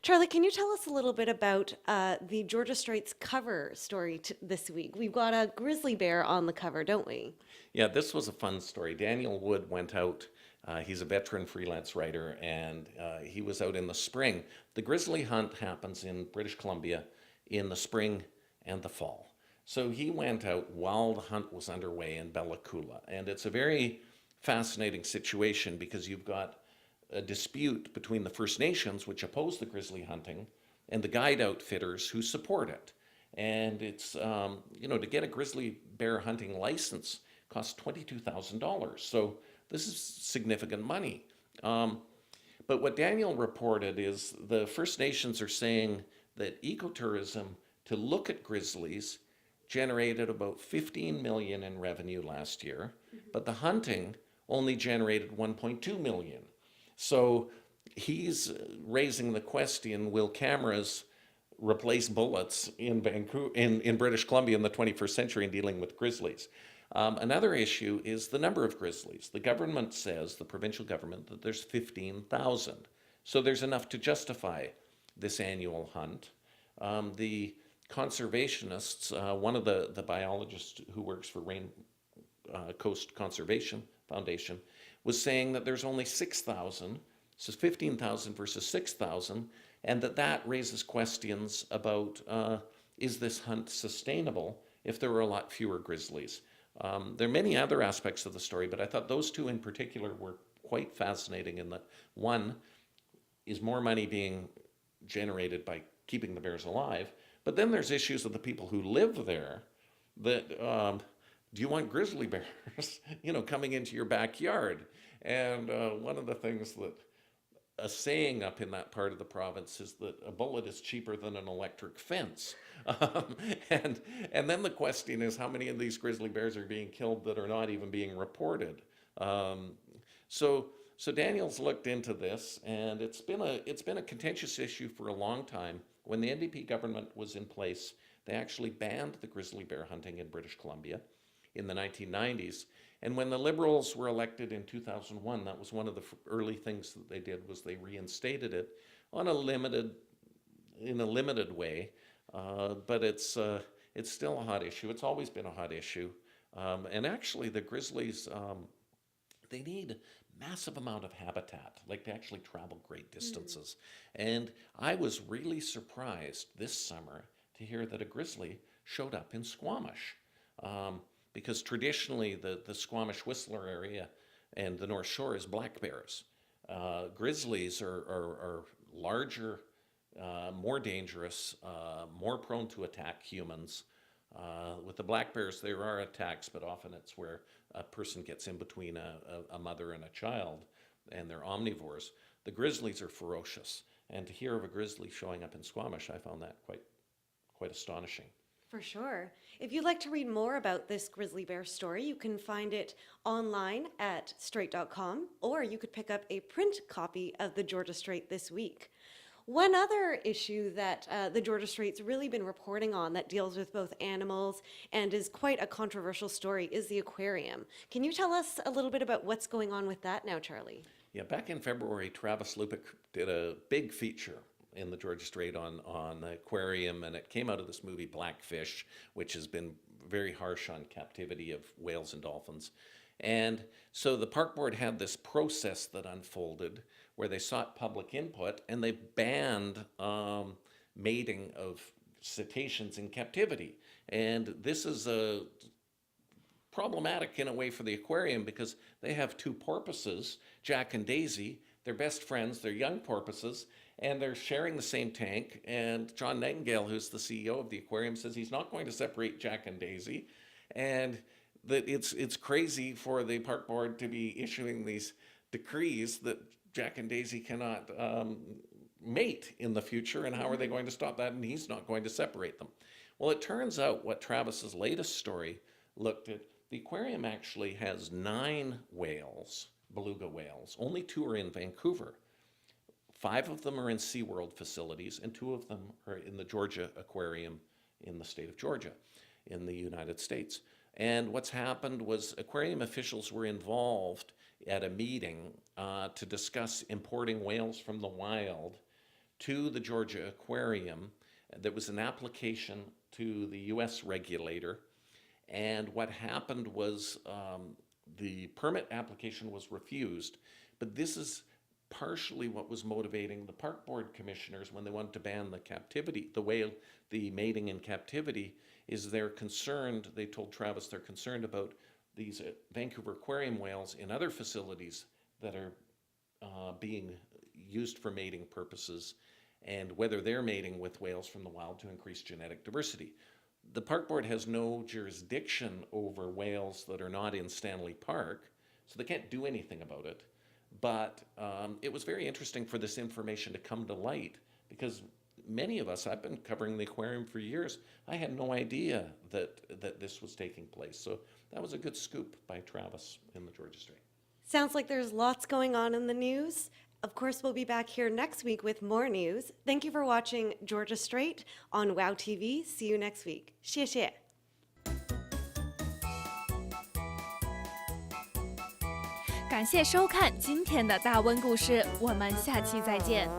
Charlie, can you tell us a little bit about the Georgia Strait's cover story this week? We've got a grizzly bear on the cover, don't we? Yeah, this was a fun story. Daniel Wood went out. He's a veteran freelance writer, and he was out in the spring. The grizzly hunt happens in British Columbia in the spring and the fall. So he went out while the hunt was underway in Bella Coola. And it's a very fascinating situation because you've got a dispute between the First Nations, which oppose the grizzly hunting, and the guide outfitters who support it. And to get a grizzly bear hunting license costs $22,000. So this is significant money. But what Daniel reported is the First Nations are saying that ecotourism to look at grizzlies generated about 15 million in revenue last year, but the hunting only generated 1.2 million. So he's raising the question, will cameras replace bullets in Vancouver, in British Columbia in the 21st century in dealing with grizzlies? Another issue is the number of grizzlies. The government says, the provincial government, that there's 15,000. So there's enough to justify this annual hunt. The conservationists, one of the biologists who works for Rain Coast Conservation Foundation, was saying that there's only 6,000, so 15,000 versus 6,000, and that raises questions about is this hunt sustainable if there were a lot fewer grizzlies? There are many other aspects of the story, but I thought those two in particular were quite fascinating in that one is more money being generated by keeping the bears alive, but then there's issues of the people who live there that do you want grizzly bears, coming into your backyard? And one of the things that a saying up in that part of the province is that a bullet is cheaper than an electric fence. Um, and then the question is how many of these grizzly bears are being killed that are not even being reported. Um, so Daniel's looked into this, and it's been a contentious issue for a long time. When the NDP government was in place, they actually banned the grizzly bear hunting in British Columbia in the 1990s. And when the Liberals were elected in 2001, that was one of the early things that they did was they reinstated it in a limited way. But it's still a hot issue. It's always been a hot issue. And actually, the grizzlies, they need massive amount of habitat, like they actually travel great distances. And I was really surprised this summer to hear that a grizzly showed up in Squamish. Because traditionally the Squamish Whistler area and the North Shore is black bears. Grizzlies are larger, more dangerous, more prone to attack humans. With the black bears, there are attacks, but often it's where a person gets in between a mother and a child, and they're omnivores. The grizzlies are ferocious, and to hear of a grizzly showing up in Squamish, I found that quite astonishing. For sure. If you'd like to read more about this grizzly bear story, you can find it online at straight.com, or you could pick up a print copy of the Georgia Straight this week. One other issue that the Georgia Strait's really been reporting on that deals with both animals and is quite a controversial story is the aquarium. Can you tell us a little bit about what's going on with that now, Charlie? Yeah, back in February, Travis Lupick did a big feature in the Georgia Strait on the aquarium, and it came out of this movie Blackfish, which has been very harsh on captivity of whales and dolphins. And so the park board had this process that unfolded where they sought public input, and they banned mating of cetaceans in captivity. And this is problematic in a way for the aquarium because they have two porpoises, Jack and Daisy. They're best friends, they're young porpoises, and they're sharing the same tank. And John Nightingale, who's the CEO of the aquarium, says he's not going to separate Jack and Daisy, and that it's crazy for the park board to be issuing these decrees that Jack and Daisy cannot mate in the future, and how are they going to stop that? And he's not going to separate them. Well, it turns out what Travis's latest story looked at, the aquarium actually has 9 whales, beluga whales. Only 2 are in Vancouver. 5 of them are in SeaWorld facilities, and 2 of them are in the Georgia Aquarium in the state of Georgia, in the United States. And what's happened was aquarium officials were involved at a meeting to discuss importing whales from the wild to the Georgia Aquarium. There was an application to the U.S. regulator, and what happened was the permit application was refused. But this is partially what was motivating the park board commissioners when they wanted to ban the mating in captivity, is they're concerned, they told Travis they're concerned about these Vancouver aquarium whales in other facilities that are being used for mating purposes, and whether they're mating with whales from the wild to increase genetic diversity. The park board has no jurisdiction over whales that are not in Stanley Park, so they can't do anything about it. But it was very interesting for this information to come to light, because many of us, I've been covering the aquarium for years, I had no idea that this was taking place. So that was a good scoop by Travis in the Georgia Strait. Sounds like there's lots going on in the news. Of course, we'll be back here next week with more news. Thank you for watching Georgia Strait on WOW TV. See you next week. 谢谢。感谢收看今天的大温故事，我们下期再见。